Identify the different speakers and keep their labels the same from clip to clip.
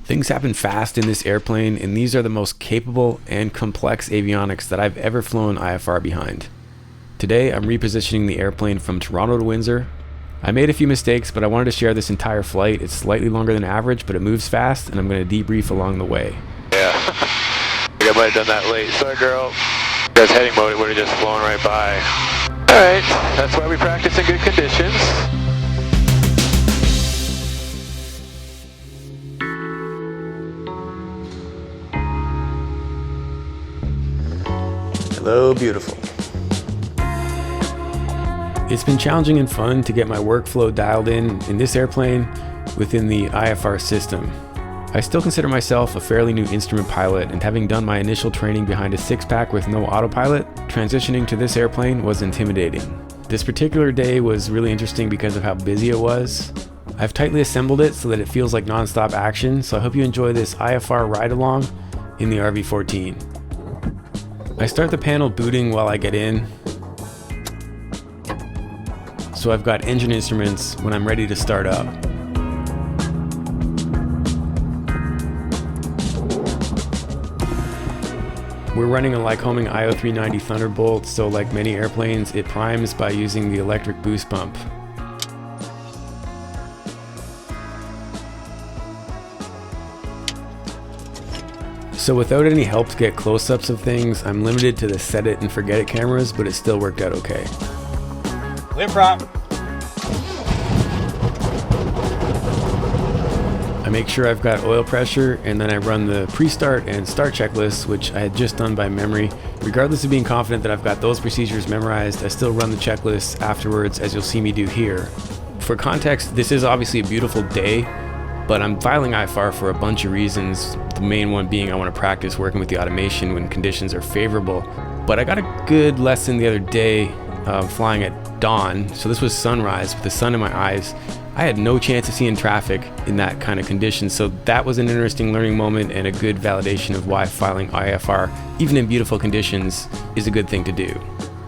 Speaker 1: Things happen fast in this airplane, and these are the most capable and complex avionics that I've ever flown IFR behind. Today, I'm repositioning the airplane from Toronto to Windsor. I made a few mistakes, but I wanted to share this entire flight. It's slightly longer than average, but it moves fast, and I'm going to debrief along the way.
Speaker 2: Yeah, I might have done that late. Sorry, girl. That's heading mode, it would have just flown right by. Alright, that's why we practice in good conditions.
Speaker 1: Hello, beautiful. It's been challenging and fun to get my workflow dialed in this airplane within the IFR system. I still consider myself a fairly new instrument pilot, and having done my initial training behind a six-pack with no autopilot, transitioning to this airplane was intimidating. This particular day was really interesting because of how busy it was. I've tightly assembled it so that it feels like non-stop action, so I hope you enjoy this IFR ride-along in the RV14. I start the panel booting while I get in, so I've got engine instruments when I'm ready to start up. We're running a Lycoming IO390 Thunderbolt, so like many airplanes, it primes by using the electric boost pump. So without any help to get close-ups of things, I'm limited to the set it and forget it cameras, but it still worked out okay.
Speaker 3: Clear prop.
Speaker 1: I make sure I've got oil pressure, and then I run the pre-start and start checklists, which I had just done by memory. Regardless of being confident that I've got those procedures memorized, I still run the checklists afterwards, as you'll see me do here. For context, this is obviously a beautiful day, but I'm filing IFR for a bunch of reasons. The main one being I want to practice working with the automation when conditions are favorable. But I got a good lesson the other day flying at dawn. So this was sunrise with the sun in my eyes. I had no chance of seeing traffic in that kind of condition. So that was an interesting learning moment and a good validation of why filing IFR, even in beautiful conditions, is a good thing to do.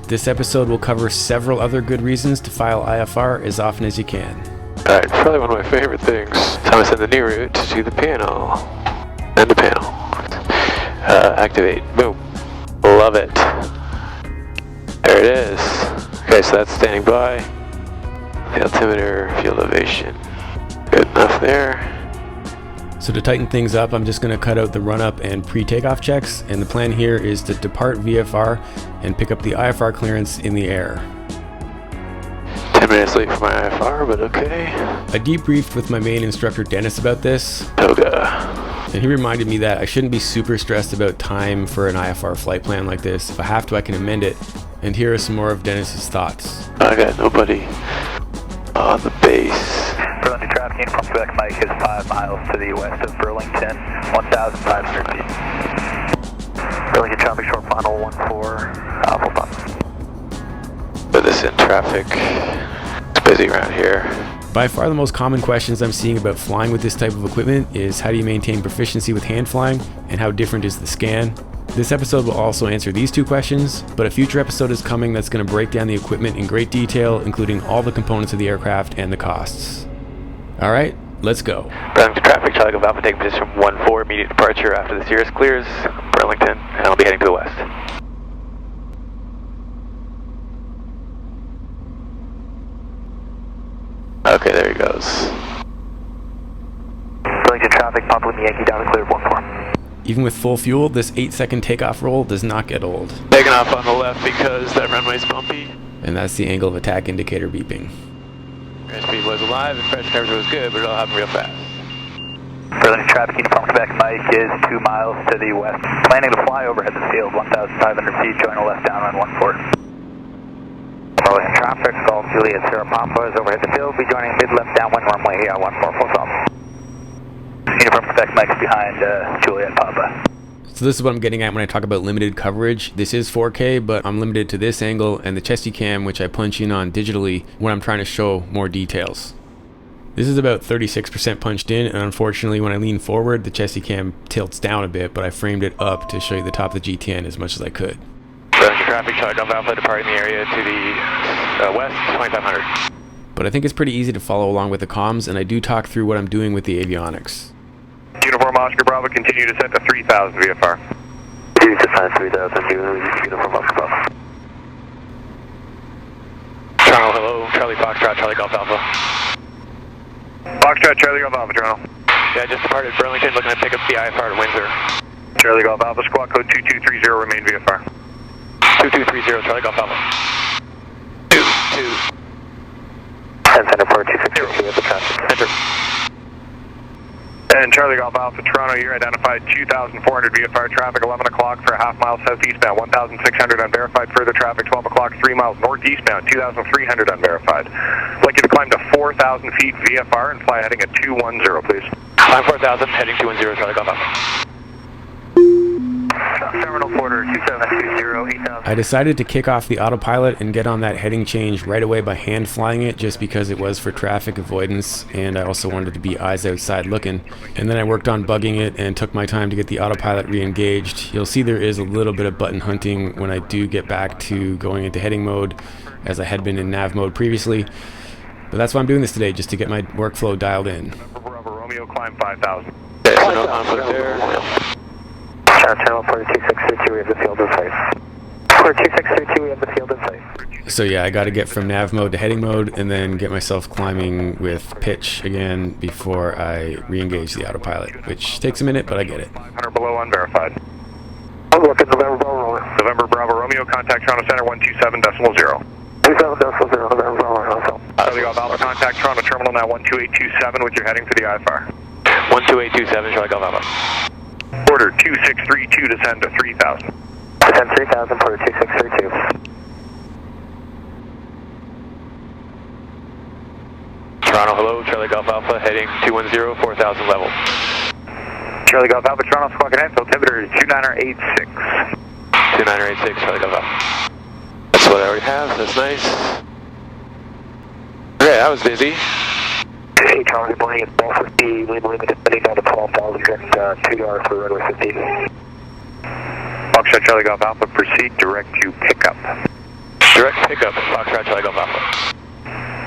Speaker 1: This episode will cover several other good reasons to file IFR as often as you can.
Speaker 2: Alright, probably one of my favorite things. Time to send the new route to the panel. And the panel. Activate. Boom. Love it. There it is. Okay, so that's standing by. The altimeter, field elevation. Good enough there.
Speaker 1: So to tighten things up, I'm just going to cut out the run-up and pre-takeoff checks, and the plan here is to depart VFR and pick up the IFR clearance in the air.
Speaker 2: 10 minutes late for my IFR, but okay.
Speaker 1: I debriefed with my main instructor Dennis about this,
Speaker 2: Toga.
Speaker 1: and he reminded me that I shouldn't be super stressed about time for an IFR flight plan like this. If I have to, I can amend it, and here are some more of Dennis's thoughts.
Speaker 2: I got nobody on the base.
Speaker 4: Burlington traffic in from Quebec Mike is 5 miles to the west of Burlington, 1,500 feet. Burlington traffic short final 14, full stop.
Speaker 2: Put this in traffic. It's busy around here.
Speaker 1: By far the most common questions I'm seeing about flying with this type of equipment is how do you maintain proficiency with hand flying, and how different is the scan? This episode will also answer these two questions, but a future episode is coming that's going to break down the equipment in great detail, including all the components of the aircraft and the costs. Alright, let's go.
Speaker 2: Burlington traffic, Charlie Golf Alpha, take position 1-4, immediate departure after the Cirrus clears Burlington, and I'll be heading to the west. Okay, there he goes.
Speaker 4: Burlington traffic, Papa Lima Yankee down and cleared 1-4.
Speaker 1: Even with full fuel, this 8-second takeoff roll does not get old.
Speaker 2: Taking off on the left because that runway's bumpy.
Speaker 1: And that's the angle of attack indicator beeping.
Speaker 2: Airspeed was alive and pressure temperature was good, but it'll happen real fast.
Speaker 4: Burlington traffic in from Quebec Mike is 2 miles to the west. Planning to fly overhead the field, 1,500 feet, join a left down on 14. Burlington traffic, Golf Juliet Sierra Papa is overhead the field, be joining mid left downwind runway here on 14 full stop. Uniform Quebec Mike's behind Juliet Papa.
Speaker 1: So this is what I'm getting at when I talk about limited coverage. This is 4K, but I'm limited to this angle and the chesty cam, which I punch in on digitally when I'm trying to show more details. This is about 36% punched in, and unfortunately when I lean forward, the chesty cam tilts down a bit, but I framed it up to show you the top of the GTN as much as I could.
Speaker 2: Traffic, Charlie Golf Alpha departing the area to the west, 2500.
Speaker 1: But I think it's pretty easy to follow along with the comms, and I do talk through what I'm doing with the avionics.
Speaker 4: Uniform
Speaker 5: Oscar Bravo, continue to set to 3000 VFR.
Speaker 4: Continue to set 3000, uniform Oscar Bravo.
Speaker 2: Toronto, hello, Charlie Foxtrot, Charlie Golf Alpha.
Speaker 5: Foxtrot, Charlie Golf Alpha, Toronto.
Speaker 2: Yeah, just departed Burlington, looking to pick up the IFR to Windsor.
Speaker 5: Charlie Golf Alpha, squawk code 2230, remain VFR.
Speaker 2: 2230, Charlie Golf Alpha. 2.
Speaker 4: 10 Center Port 262 with the traffic.
Speaker 2: Enter.
Speaker 5: And Charlie Golf Alpha, Toronto, you're identified 2,400 VFR traffic, 11 o'clock for a half mile southeastbound, 1,600 unverified, further traffic 12 o'clock, 3 miles northeastbound, 2,300 unverified. I'd like you to climb to 4,000 feet VFR and fly heading at 210, please.
Speaker 2: Climb 4,000, heading 210, Charlie Golf Alpha.
Speaker 4: Terminal Porter 2720, 8,000.
Speaker 1: I decided to kick off the autopilot and get on that heading change right away by hand flying it, just because it was for traffic avoidance, and I also wanted to be eyes outside looking. And then I worked on bugging it and took my time to get the autopilot re-engaged. You'll see there is a little bit of button hunting when I do get back to going into heading mode, as I had been in nav mode previously. But that's why I'm doing this today, just to get my workflow dialed in.
Speaker 5: Bravo Romeo, climb 5,000.
Speaker 2: Okay, so no conflict there.
Speaker 4: Terminal Porter 2632, we have the field in sight. Porter 2632, we have the field in sight.
Speaker 1: So yeah, I got to get from nav mode to heading mode and then get myself climbing with pitch again before I re-engage the autopilot, which takes a minute, but I get it.
Speaker 5: 500 below unverified.
Speaker 4: I'm looking November Bravo Romeo.
Speaker 5: November Bravo Romeo, contact Toronto Center 127.0.
Speaker 4: 27.0, November Bravo Romeo.
Speaker 5: Charlie Golf Alpha, contact Toronto Terminal now 12827 with your heading for the IFR.
Speaker 2: 12827, Charlie Golf Alpha.
Speaker 5: Order 2632, descend to 3000.
Speaker 4: Descend 3000, Porter 2632.
Speaker 2: Toronto, hello, Charlie Golf Alpha, heading 210, 4,000 level.
Speaker 5: Charlie Golf Alpha, Toronto squawking in, altimeter is 2986.
Speaker 2: 2986, Charlie Golf Alpha. That's what I already have, so that's nice. Okay, that was busy.
Speaker 4: Hey, Charlie, morning, it's Ball 50, wind limit is setting down to 12,000 and 2 yards for runway 50.
Speaker 5: Foxtrot Charlie Golf Alpha, proceed direct to pickup.
Speaker 2: Direct pickup, Foxtrot Charlie Golf Alpha.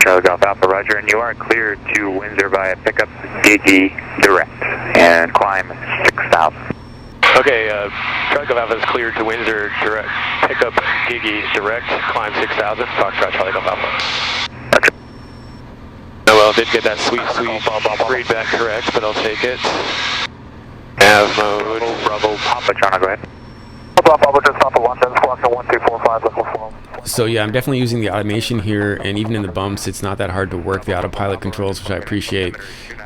Speaker 5: Charlie Golf Alpha, roger, and you are cleared to Windsor via pickup Gigi direct and climb 6,000.
Speaker 2: Okay, Charlie Golf Alpha is cleared to Windsor, direct pickup Gigi direct, climb 6,000, Foxtrot Charlie Golf Alpha. Oh well, didn't get that sweet read back correct, but I'll take it. Nav mode.
Speaker 5: Bravo, Papa, Toronto, go ahead.
Speaker 4: Papa, just Papa 17, squawk 1245, level 4.
Speaker 1: So yeah, I'm definitely using the automation here, and even in the bumps, it's not that hard to work the autopilot controls, which I appreciate.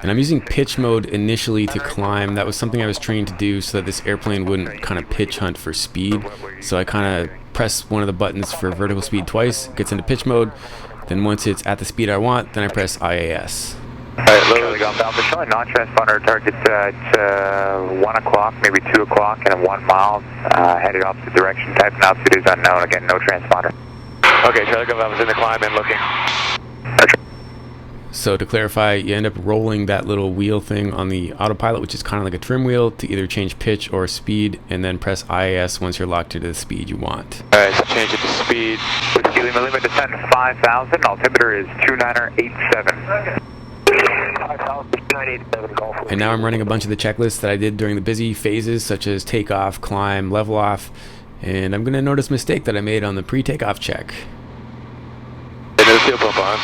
Speaker 1: And I'm using pitch mode initially to climb. That was something I was trained to do so that this airplane wouldn't kind of pitch hunt for speed. So I kind of press one of the buttons for vertical speed twice, gets into pitch mode. Then once it's at the speed I want, then I press IAS.
Speaker 5: Alright, Charlie Golf Alpha, showing non-transponder target at 1 o'clock, maybe 2 o'clock, and 1 mile, headed opposite direction. Type and altitude is unknown. Again, no transponder.
Speaker 2: Okay, Charlie Golf Alpha's in the climb and looking.
Speaker 1: So to clarify, you end up rolling that little wheel thing on the autopilot, which is kind of like a trim wheel, to either change pitch or speed, and then press IAS once you're locked into the speed you want.
Speaker 2: Alright, so change it to speed.
Speaker 5: Whiskey Lima Lima, descend 5,000, altimeter is 2987.
Speaker 1: And now I'm running a bunch of the checklists that I did during the busy phases, such as takeoff, climb, level off, and I'm going to notice a mistake that I made on the pre-takeoff check.
Speaker 2: No fuel pump on.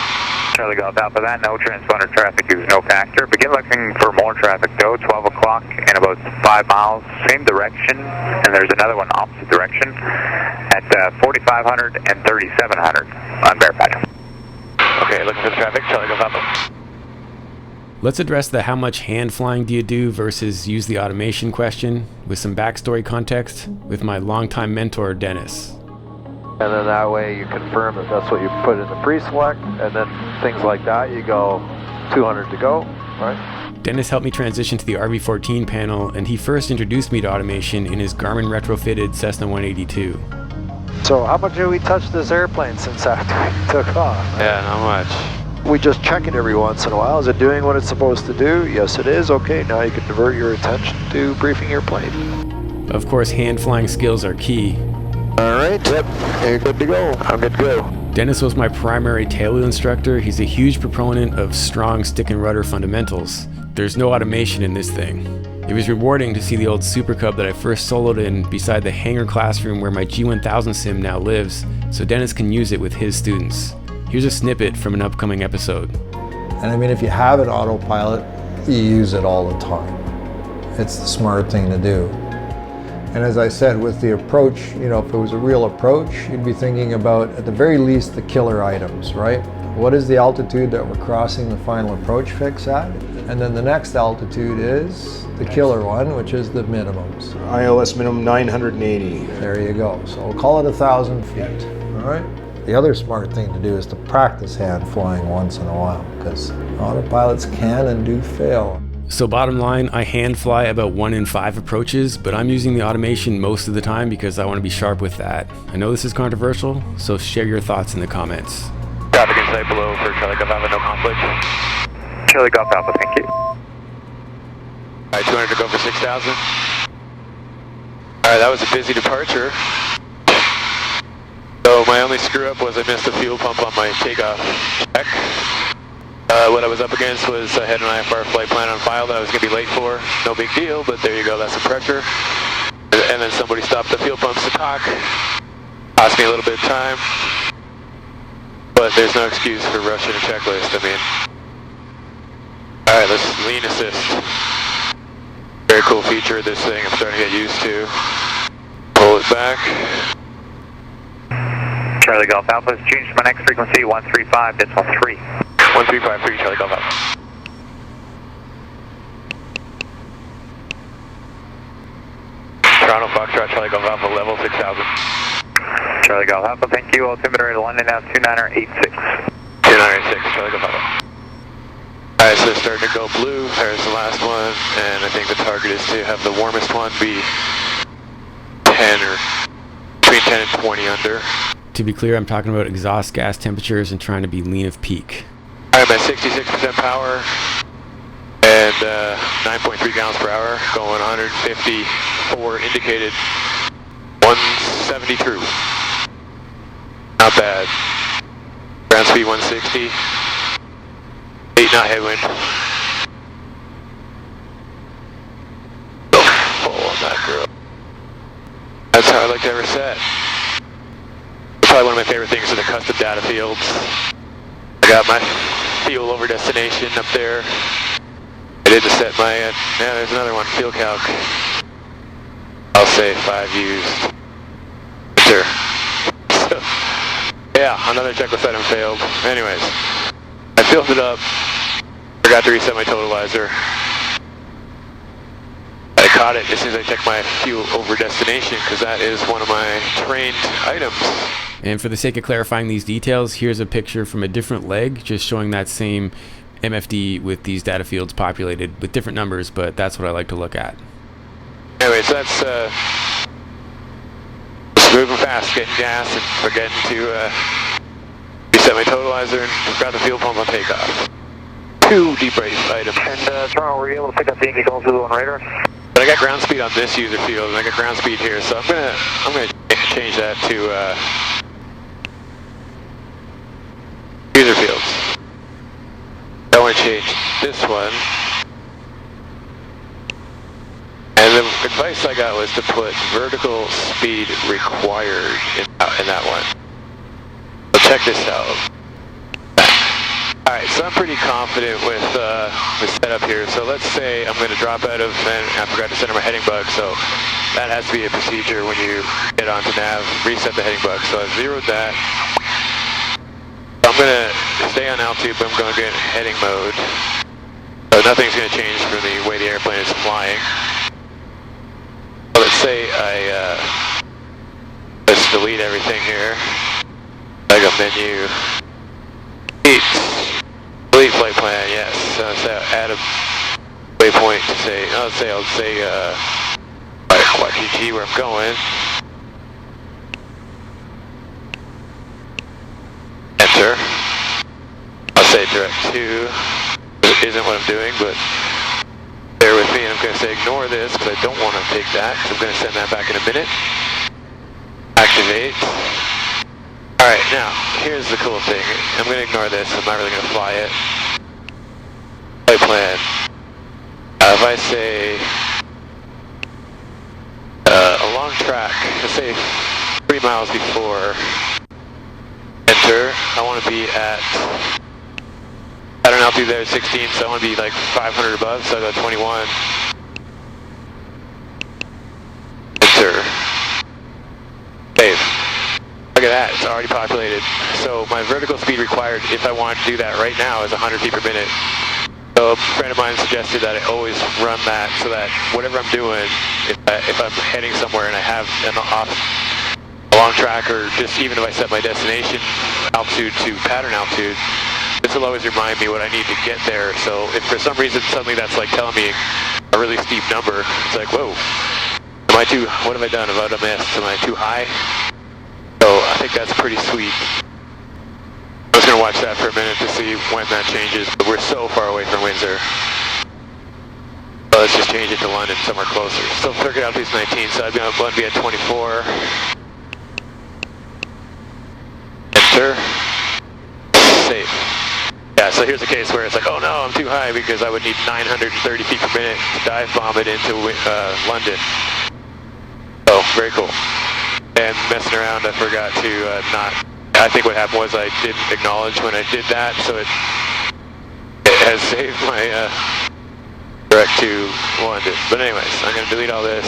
Speaker 5: Charlie Golf Alpha, that no transponder traffic is no factor. Begin looking for more traffic though, 12 o'clock and about 5 miles, same direction, and there's another one opposite direction at 4,500 and 3,700 unverified.
Speaker 2: Okay, looking for the traffic, Charlie Golf Alpha.
Speaker 1: Let's address the how much hand flying do you do versus use the automation question with some backstory context with my longtime mentor, Dennis.
Speaker 6: And then that way you confirm that that's what you put in the pre-select, and then things like that, you go 200 to go, right?
Speaker 1: Dennis helped me transition to the RV14 panel, and he first introduced me to automation in his Garmin retrofitted Cessna 182.
Speaker 6: So how much have we touched this airplane since after we took off?
Speaker 2: Yeah, not much.
Speaker 6: We just check it every once in a while. Is it doing what it's supposed to do? Yes, it is. Okay, now you can divert your attention to briefing your plane.
Speaker 1: Of course, hand flying skills are key.
Speaker 6: All right, yep, you're good to go. I'm good to go.
Speaker 1: Dennis was my primary tailwheel instructor. He's a huge proponent of strong stick and rudder fundamentals. There's no automation in this thing. It was rewarding to see the old Super Cub that I first soloed in beside the hangar classroom where my G1000 sim now lives, so Dennis can use it with his students. Here's a snippet from an upcoming episode.
Speaker 7: And I mean, if you have an autopilot, you use it all the time. It's the smart thing to do. And as I said, with the approach, if it was a real approach, you'd be thinking about, at the very least, the killer items, right? What is the altitude that we're crossing the final approach fix at? And then the next altitude is the killer one, which is the minimums.
Speaker 8: ILS minimum 980.
Speaker 7: There you go. So we'll call it 1,000 feet, all right? The other smart thing to do is to practice hand flying once in a while, because autopilots can and do fail.
Speaker 1: So bottom line, I hand fly about 1 in 5 approaches, but I'm using the automation most of the time because I want to be sharp with that. I know this is controversial, so share your thoughts in the comments.
Speaker 2: Traffic in sight below for Charlie Golf Alpha, no conflict.
Speaker 4: Charlie Golf Alpha, thank you.
Speaker 2: Alright, 200 to go for 6,000. Alright, that was a busy departure. So my only screw up was I missed the fuel pump on my takeoff check. What I was up against was I had an IFR flight plan on file that I was going to be late for. No big deal, but there you go, that's some pressure. And then somebody stopped the fuel pumps to talk. Cost me a little bit of time. But there's no excuse for rushing a checklist, I mean. Alright, let's lean assist. Very cool feature of this thing I'm starting to get used to. Pull it back.
Speaker 4: Charlie Golf Alpha has changed my next frequency, 135.3.
Speaker 2: 1353, Charlie Golf Alpha. Toronto Foxtrot, Charlie Golf Alpha, level 6,000.
Speaker 4: Charlie Golf Alpha, thank you. Altimeter to London now 2986.
Speaker 2: 2986, Charlie Golf Alpha. Alright, so it's starting to go blue. There's the last one, and I think the target is to have the warmest one be 10 or between 10 and 20 under.
Speaker 1: To be clear, I'm talking about exhaust gas temperatures and trying to be lean of peak.
Speaker 2: I'm at 66% power and 9.3 gallons per hour, going 154 indicated, 170 through. Not bad. Ground speed 160, 8 knot headwind. Go full on that girl. That's how I like to ever set. Probably one of my favorite things are the custom data fields. I got my fuel over destination up there. I did the set my, yeah, there's another one, fuel calc. I'll say 5 used. Sure. So, yeah, another checklist item failed. Anyways, I filled it up. Forgot to reset my totalizer. I caught it as soon as I checked my fuel over destination because that is one of my trained items.
Speaker 1: And for the sake of clarifying these details, here's a picture from a different leg, just showing that same MFD with these data fields populated with different numbers, but that's what I like to look at.
Speaker 2: Anyway, so that's just moving fast, getting gas, and forgetting to reset my totalizer and grab the fuel pump on takeoff. 2 deep brace items.
Speaker 4: And Toronto, were you able to pick up the Yankee Gold Zulu on radar?
Speaker 2: But I got ground speed on this user field, and I got ground speed here, so I'm gonna change that to user fields. I want to change this one. And the advice I got was to put vertical speed required in that one. So check this out. Alright, so I'm pretty confident with the setup here. So let's say I'm going to drop out of, and I forgot to center my heading bug, so that has to be a procedure when you get onto nav, reset the heading bug. So I've zeroed that. I'm going to stay on altitude, but I'm going to get in heading mode. So nothing's going to change from the way the airplane is flying. So let's say I just delete everything here. Like a menu. Delete flight plan, yes. So add a waypoint to say, I'll say YGG where I'm going. Enter. I'll say direct to. It isn't what I'm doing, but bear with me. And I'm going to say ignore this because I don't want to take that. So I'm going to send that back in a minute. Activate. Alright, now, here's the cool thing. I'm going to ignore this. I'm not really going to fly it. Flight plan. If I say track. Let's say 3 miles before enter. I want to be at an altitude there at 16, so I want to be like 500 above, so I go 21. Enter. Save. Look at that, it's already populated. So my vertical speed required, if I wanted to do that right now, is 100 feet per minute. So a friend of mine suggested that I always run that so that whatever I'm doing, if I'm heading somewhere and I have a long track, or just even if I set my destination altitude to pattern altitude, this will always remind me what I need to get there. So if for some reason suddenly that's like telling me a really steep number, it's like, whoa, what have I done? Have I missed? Am I too high? So I think that's pretty sweet. I was going to watch that for a minute to see when that changes, but we're so far away from Windsor. So let's just change it to London, somewhere closer. So circuit altitude is 19, so I'd be on London at 24. Enter. Save. Yeah, so here's a case where it's like, oh no, I'm too high because I would need 930 feet per minute to dive bomb it into London. Oh, very cool. And messing around, I forgot to I think what happened was I didn't acknowledge when I did that, so it has saved my direct to London. But anyways, I'm going to delete all this.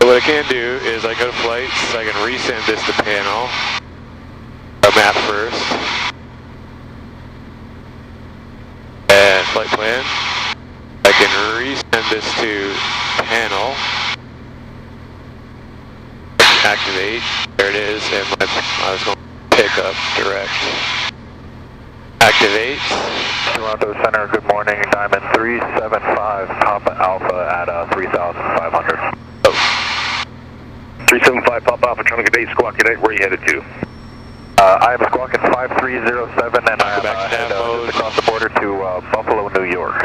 Speaker 2: So what I can do is I go to flights, I can resend this to panel, a map first, and flight plan. I can resend this to panel. Activate, there it is, and I was going to pick up direct. Activate.
Speaker 4: Toronto Center, good morning, Diamond 375, Papa Alpha at 3,500.
Speaker 5: Oh. 375 Papa Alpha, trying to get 8 squawk at 8, where are you headed to?
Speaker 4: I am squawking 5307 and I am headed across the border to Buffalo, New York.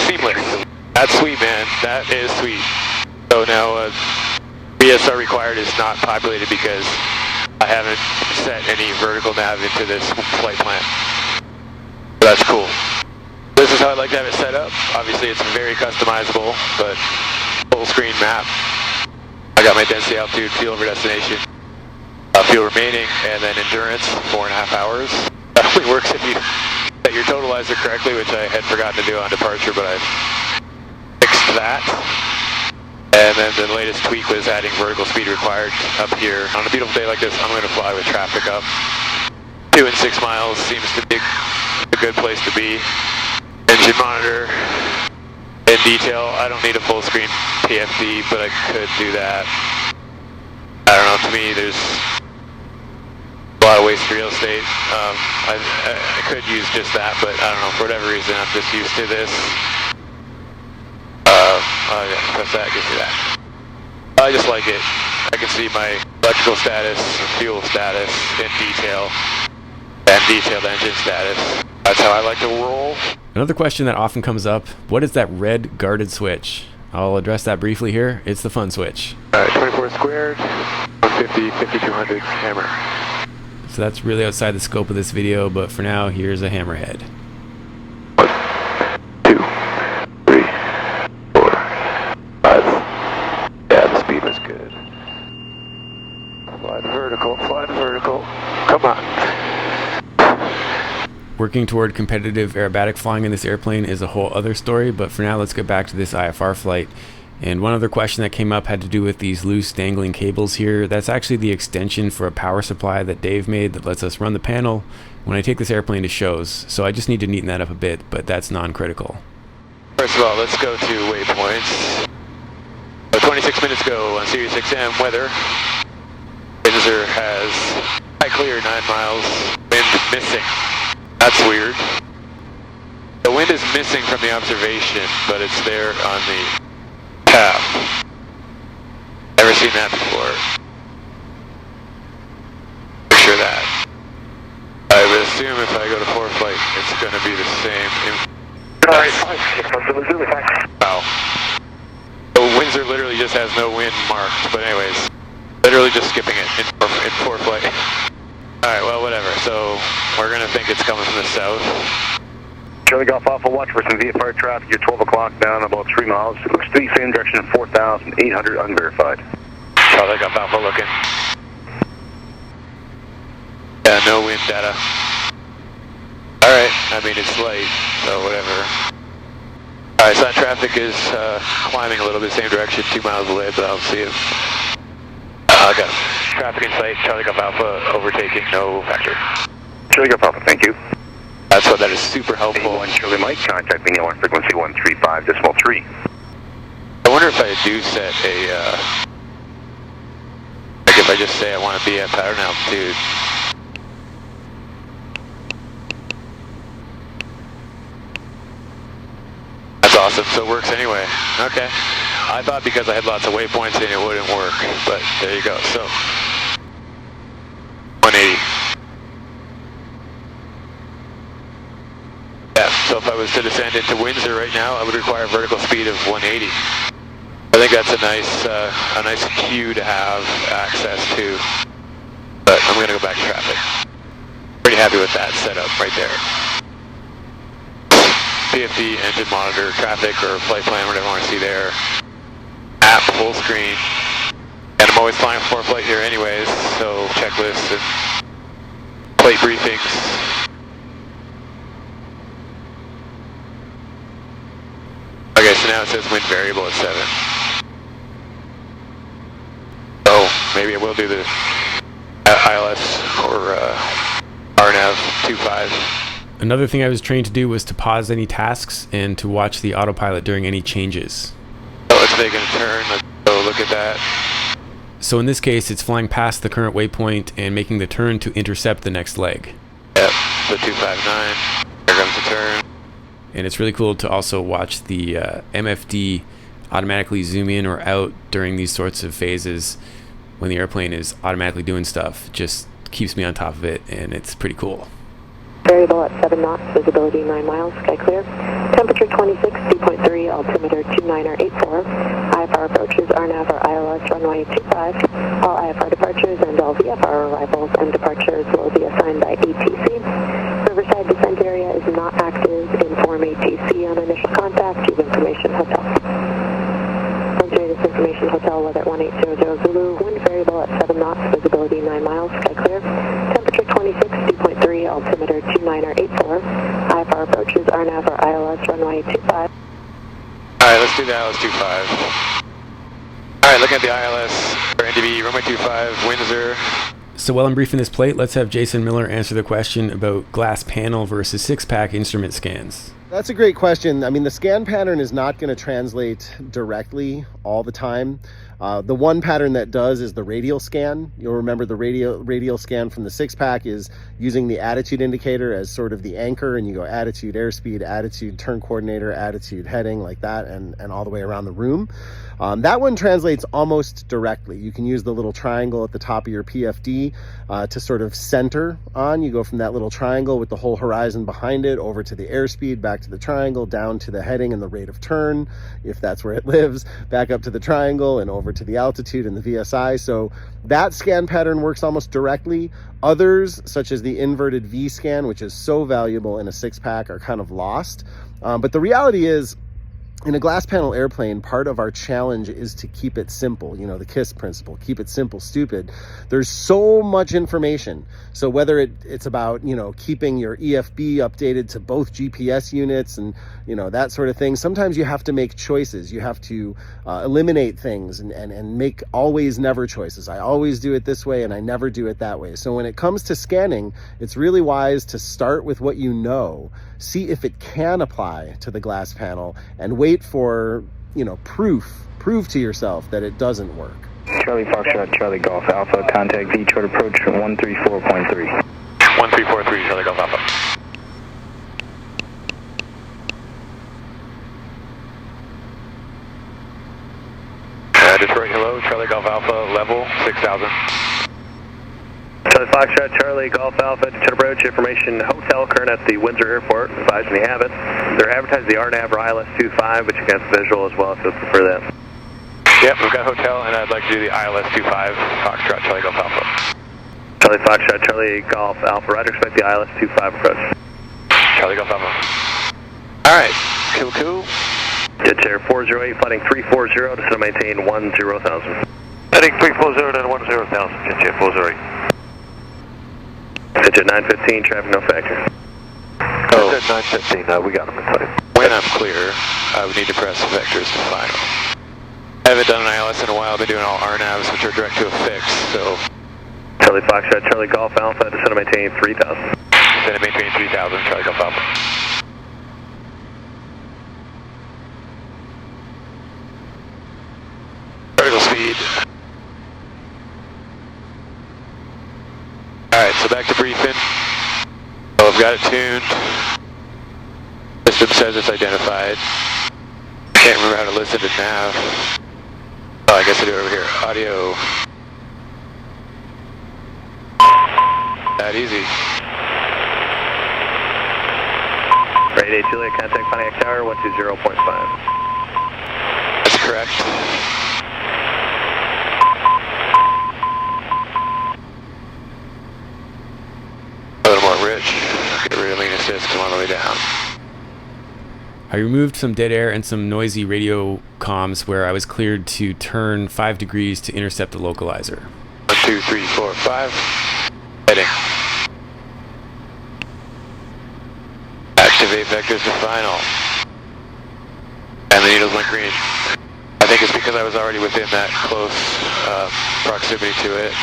Speaker 2: Seamless. That's sweet, man. That is sweet. So now, BSR required is not populated because I haven't set any vertical nav into this flight plan. So that's cool. This is how I'd like to have it set up. Obviously it's very customizable, but full screen map. I got my density, altitude, fuel over destination, fuel remaining, and then endurance, 4.5 hours. That only works if you set your totalizer correctly, which I had forgotten to do on departure, but I've fixed that. And then the latest tweak was adding vertical speed required up here. On a beautiful day like this, I'm going to fly with traffic up. 2 and 6 miles seems to be a good place to be. Engine monitor in detail. I don't need a full screen PFD, but I could do that. I don't know, to me there's a lot of wasted real estate. I could use just that, but I don't know, for whatever reason I'm just used to this. Yeah, press that, gives me that. I just like it. I can see my electrical status, fuel status in detail, and detailed engine status. That's how I like to roll.
Speaker 1: Another question that often comes up, what is that red guarded switch? I'll address that briefly here. It's the fun switch.
Speaker 2: Alright, 24 squared, 150, 5200 hammer.
Speaker 1: So that's really outside the scope of this video, but for now, here's a hammerhead.
Speaker 2: 1, 2, 3, 4, 5. Yeah, the speed was good. Fly the vertical. Come on.
Speaker 1: Working toward competitive aerobatic flying in this airplane is a whole other story, but for now let's get back to this IFR flight. And one other question that came up had to do with these loose dangling cables here. That's actually the extension for a power supply that Dave made that lets us run the panel when I take this airplane to shows. So I just need to neaten that up a bit, but that's non-critical.
Speaker 2: First of all, let's go to waypoints. So 26 minutes ago on Sirius XM weather. Windsor has high clear 9 miles, wind missing. That's weird. The wind is missing from the observation, but it's there on the path. Never seen that before. Picture that. I would assume if I go to 4 flight, it's going to be the same. Wow. So Windsor literally just has no wind marked, but anyways, literally just skipping it in 4 flight. Alright, well, whatever. So we're going to think it's coming from the south.
Speaker 5: Charlie Golf Alpha, watch for some VFR traffic. You're 12 o'clock down about 3 miles. It looks to the same direction, 4,800 unverified.
Speaker 2: Charlie Golf Alpha looking. Yeah, no wind data. Alright, I mean it's light, so whatever. Alright, so that traffic is climbing a little bit, same direction, 2 miles away, but I don't see him. I got him. Traffic in sight, Charlie Golf Alpha overtaking, no factor.
Speaker 5: Charlie Golf Alpha, thank you.
Speaker 2: That is super helpful.
Speaker 5: 81 Charlie Mike, contacting you on frequency 135.3.
Speaker 2: I wonder if I do set a, like if I just say I want to be at pattern altitude. That's awesome, so it works anyway. Okay. I thought because I had lots of waypoints and it wouldn't work, but there you go. So, 180. Yeah, so if I was to descend into Windsor right now, I would require a vertical speed of 180. I think that's a nice cue to have access to, but I'm going to go back to traffic. Pretty happy with that setup right there. PFD, engine monitor, traffic or flight plan, whatever I want to see there. App, full screen. And I'm always flying for flight here anyways, so checklists and flight briefings. Okay, so now it says wind variable at 7. So maybe I will do the ILS or RNAV 25.
Speaker 1: Another thing I was trained to do was to pause any tasks and to watch the autopilot during any changes.
Speaker 2: Oh, it's making a turn. Let's go look at that.
Speaker 1: So in this case, it's flying past the current waypoint and making the turn to intercept the next leg.
Speaker 2: Yep, so 259. Here comes the turn.
Speaker 1: And it's really cool to also watch the MFD automatically zoom in or out during these sorts of phases when the airplane is automatically doing stuff. Just keeps me on top of it, and it's pretty cool.
Speaker 9: Variable at 7 knots, visibility 9 miles, sky clear. Temperature 26, dew.3, altimeter 2984. IFR approaches, RNAV or ILS runway 25. All IFR departures and all VFR arrivals and departures will be assigned by ATC. Riverside descent area is not active. Inform ATC on initial contact. Use information hotel. This information hotel, weather 1800 Zulu. Wind variable at 7 knots, visibility 9 miles, sky clear. Temperature 26, dew.3, altimeter 2984. IFR approaches, RNAV or ILS runway 25.
Speaker 2: Alright, let's do the ILS 25. Alright, looking at the ILS for NDB, runway 25, Windsor.
Speaker 1: So while I'm briefing this plate, let's have Jason Miller answer the question about glass panel versus 6-pack instrument scans.
Speaker 10: That's a great question. I mean, the scan pattern is not going to translate directly all the time. The one pattern that does is the radial scan. You'll remember the radial scan from the 6-pack is using the attitude indicator as sort of the anchor, and you go attitude, airspeed, attitude, turn coordinator, attitude, heading, like that, and all the way around the room. That one translates almost directly. You can use the little triangle at the top of your PFD to sort of center on. You go from that little triangle with the whole horizon behind it over to the airspeed, back to the triangle, down to the heading and the rate of turn, if that's where it lives, back up to the triangle and over to the altitude and the VSI. So that scan pattern works almost directly. Others, such as the inverted V scan, which is so valuable in a 6-pack, are kind of lost. But the reality is, in a glass panel airplane, part of our challenge is to keep it simple. You know, the KISS principle, keep it simple, stupid. There's so much information. So whether it's about, you know, keeping your EFB updated to both GPS units and, you know, that sort of thing, sometimes you have to make choices. You have to eliminate things and make always never choices. I always do it this way and I never do it that way. So when it comes to scanning, it's really wise to start with what you know, see if it can apply to the glass panel, and wait for, you know, proof to yourself that it doesn't work.
Speaker 4: Charlie Foxtrot, Charlie Golf Alpha, contact V short approach 134.3.
Speaker 2: 1343, Charlie Golf Alpha. Detroit, hello, Charlie Golf Alpha, level 6000.
Speaker 5: Charlie Foxtrot, Charlie Golf Alpha, Detroit approach, information hotel current at the Windsor Airport, advise when you have it. They're advertising the RNAV or ILS 25, but you can have visual as well, so prefer that.
Speaker 2: Yep, we've got hotel, and I'd like to do the ILS 25, Foxtrot, Charlie Golf Alpha.
Speaker 5: Charlie Foxtrot, Charlie Golf Alpha, right, expect the ILS 25 approach.
Speaker 2: Charlie Golf Alpha. Alright, cool.
Speaker 5: Jet Chair 408, flighting 340, to maintain 10,000.
Speaker 2: Heading 340 to 10,000, Jet Chair 408.
Speaker 5: Jet 915, traffic no factor.
Speaker 6: Oh. Jet 915, we got him in sight.
Speaker 2: When I'm clear, I would need to press vectors to final. I haven't done an ILS in a while. I've been doing all RNAVs, which are direct to a fix, so...
Speaker 5: Charlie Foxtrot, Charlie Golf Alpha, descend to maintain 3,000.
Speaker 2: Descend to maintain 3,000, Charlie Golf Alpha. Vertical speed. Alright, so back to briefing. Oh, I've got it tuned. System says it's identified. Can't remember how to listen to nav. Oh, I guess I do it over here. Audio. That easy.
Speaker 5: Right, Juliet, contact Pontiac Tower, 120.5.
Speaker 2: That's correct. A little more rich. Get rid of lean assist, come all the way down.
Speaker 1: I removed some dead air and some noisy radio comms where I was cleared to turn 5 degrees to intercept the localizer.
Speaker 2: 1, 2, 3, 4, 5. Heading. Activate vectors to final. And the needles went green. I think it's because I was already within that close proximity to it.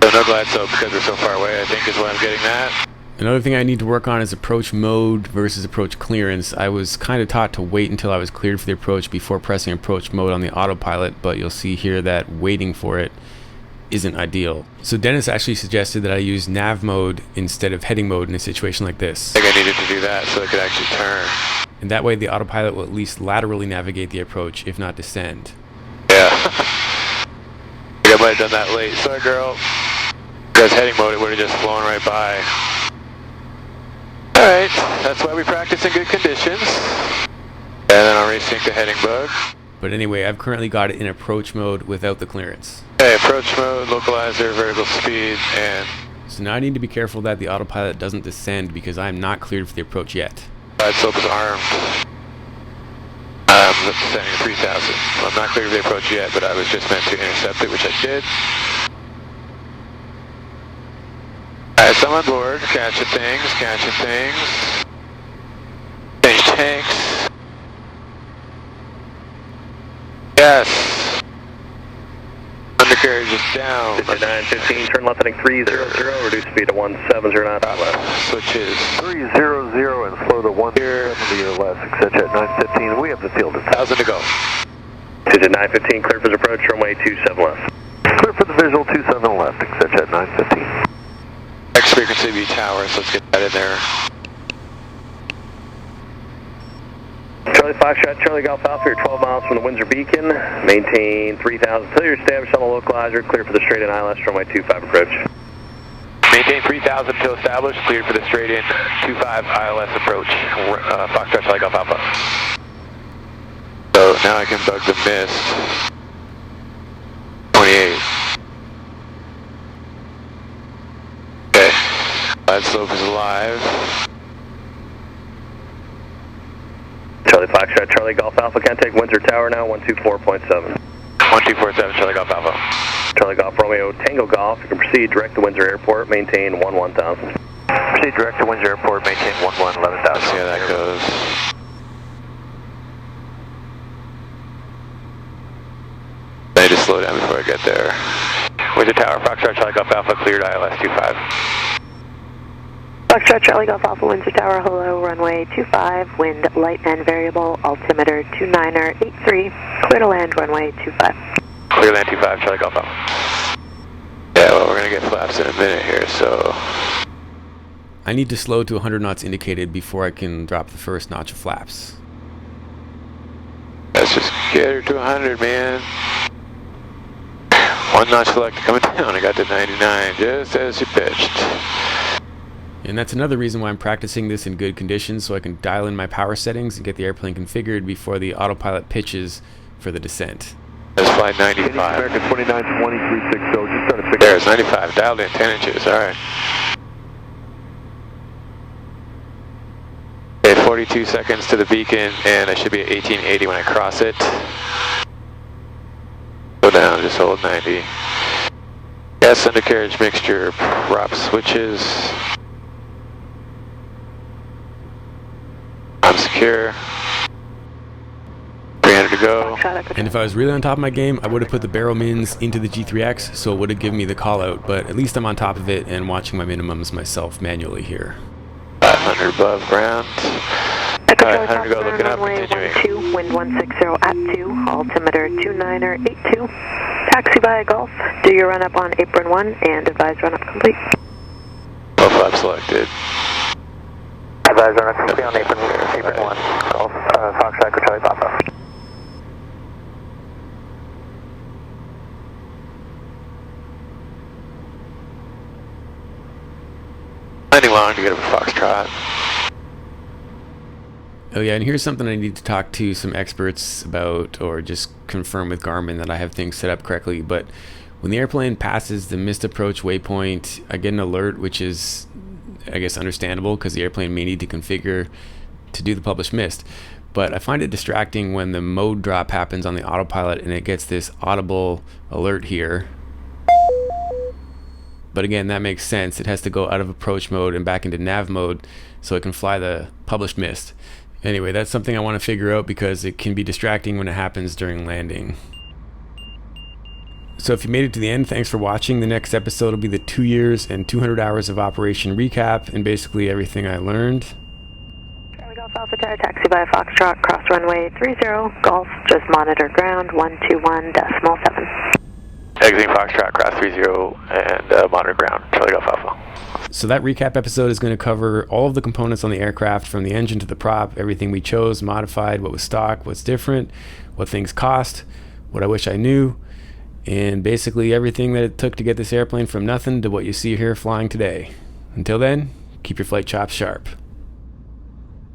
Speaker 2: So no glide slope because we're so far away, I think is what I'm getting at.
Speaker 1: Another thing I need to work on is approach mode versus approach clearance. I was kind of taught to wait until I was cleared for the approach before pressing approach mode on the autopilot, but you'll see here that waiting for it isn't ideal. So Dennis actually suggested that I use nav mode instead of heading mode in a situation like this.
Speaker 2: I think I needed to do that so I could actually turn.
Speaker 1: And that way the autopilot will at least laterally navigate the approach, if not descend.
Speaker 2: Yeah. I think I might have done that late. Sorry, girl. Because heading mode, it would have just flown right by. Alright, that's why we practice in good conditions. And then I'll resync the heading bug.
Speaker 1: But anyway, I've currently got it in approach mode without the clearance.
Speaker 2: Okay, approach mode, localizer, vertical speed, and...
Speaker 1: So now I need to be careful that the autopilot doesn't descend because I am not cleared for the approach yet.
Speaker 2: Glide slope is armed. I'm descending 3,000. Well, I'm not cleared for the approach yet, but I was just meant to intercept it, which I did. Alright, so I'm on board. Catching things. Change tanks. Yes. Undercarriage is down.
Speaker 5: 915, turn left heading 300, reduce speed to 170 knots left.
Speaker 2: Switches.
Speaker 6: 300 and slow to 170 or less, etc. at 915. We have the field at
Speaker 2: 1,000 to go.
Speaker 5: Digit 915, clear for approach, runway 27 left.
Speaker 6: Clear for the visual 27 left, etc. at 915.
Speaker 2: X frequency V tower, so let's get that in there.
Speaker 5: Charlie Foxtrot, Charlie Golf Alpha, you're 12 miles from the Windsor Beacon. Maintain 3,000 until you're established on the localizer. Clear for the straight-in ILS, runway 25 approach.
Speaker 2: Maintain 3,000 until established. Cleared for the straight-in 25 ILS approach. Foxtrot, Charlie Golf Alpha. So now I can bug the mist. 28. Okay. Glide slope is alive.
Speaker 5: Charlie Foxtrot, Charlie Golf Alpha, contact Windsor Tower now, 124.7.
Speaker 2: 1247, Charlie Golf Alpha.
Speaker 5: Charlie Golf Romeo Tango Golf, you can proceed direct to Windsor Airport, maintain 11,000.
Speaker 6: Proceed direct to Windsor Airport, maintain 11,000.
Speaker 2: See how that goes. I need to slow down before I get there. Windsor Tower, Foxtrot, Charlie Golf Alpha, cleared ILS 25.
Speaker 9: Foxtrot, Charlie Golf Alpha, Windsor Tower, hello, runway 25, wind light and variable, altimeter 2983, clear to land, runway 25.
Speaker 2: Clear land 25, Charlie Golf Alpha. Yeah, well, we're going to get flaps in a minute here, so...
Speaker 1: I need to slow to 100 knots indicated before I can drop the first notch of flaps.
Speaker 2: Let's just get her to 100, man. One notch select coming down, I got to 99, just as you pitched.
Speaker 1: And that's another reason why I'm practicing this in good conditions, so I can dial in my power settings and get the airplane configured before the autopilot pitches for the descent.
Speaker 2: Let's fly 95.
Speaker 6: American 292360, just trying to figure
Speaker 2: There's 95, dialed in 10 inches, alright. 2 seconds to the beacon, and I should be at 1880 when I cross it. Go down, just hold 90. Gas undercarriage mixture, prop switches. I'm secure. 300 to go.
Speaker 1: And if I was really on top of my game, I would have put the barrel mins into the G3X, so it would have given me the call out, but at least I'm on top of it and watching my minimums myself manually here.
Speaker 2: 500 above ground.
Speaker 9: Alright,
Speaker 2: 100 to go, looking up,
Speaker 9: runway
Speaker 2: continuing.
Speaker 9: 12, wind 160 at 2, altimeter 2982. Taxi via Golf, do your run up on apron 1 and advise run up complete.
Speaker 2: Low flap selected.
Speaker 4: Advise run up complete on apron 1, Golf, Foxtrot, Echo Charlie Papa.
Speaker 2: Landing long to get up a Foxtrot.
Speaker 1: Oh yeah, and here's something I need to talk to some experts about, or just confirm with Garmin that I have things set up correctly. But when the airplane passes the missed approach waypoint, I get an alert, which is, I guess, understandable because the airplane may need to configure to do the published missed. But I find it distracting when the mode drop happens on the autopilot and it gets this audible alert here. But again, that makes sense. It has to go out of approach mode and back into nav mode so it can fly the published missed. Anyway, that's something I want to figure out because it can be distracting when it happens during landing. So if you made it to the end, thanks for watching. The next episode will be the 2 years and 200 hours of operation recap and basically everything I learned.
Speaker 9: Charlie Golf Alpha Tower, taxi via Foxtrot, cross runway 30, Golf, just monitor ground 121.7.
Speaker 2: Exiting Foxtrot, cross 30 and monitor ground, Charlie Golf Alpha.
Speaker 1: So that recap episode is going to cover all of the components on the aircraft, from the engine to the prop, everything we chose, modified, what was stock, what's different, what things cost, what I wish I knew, and basically everything that it took to get this airplane from nothing to what you see here flying today. Until then, keep your flight chops sharp.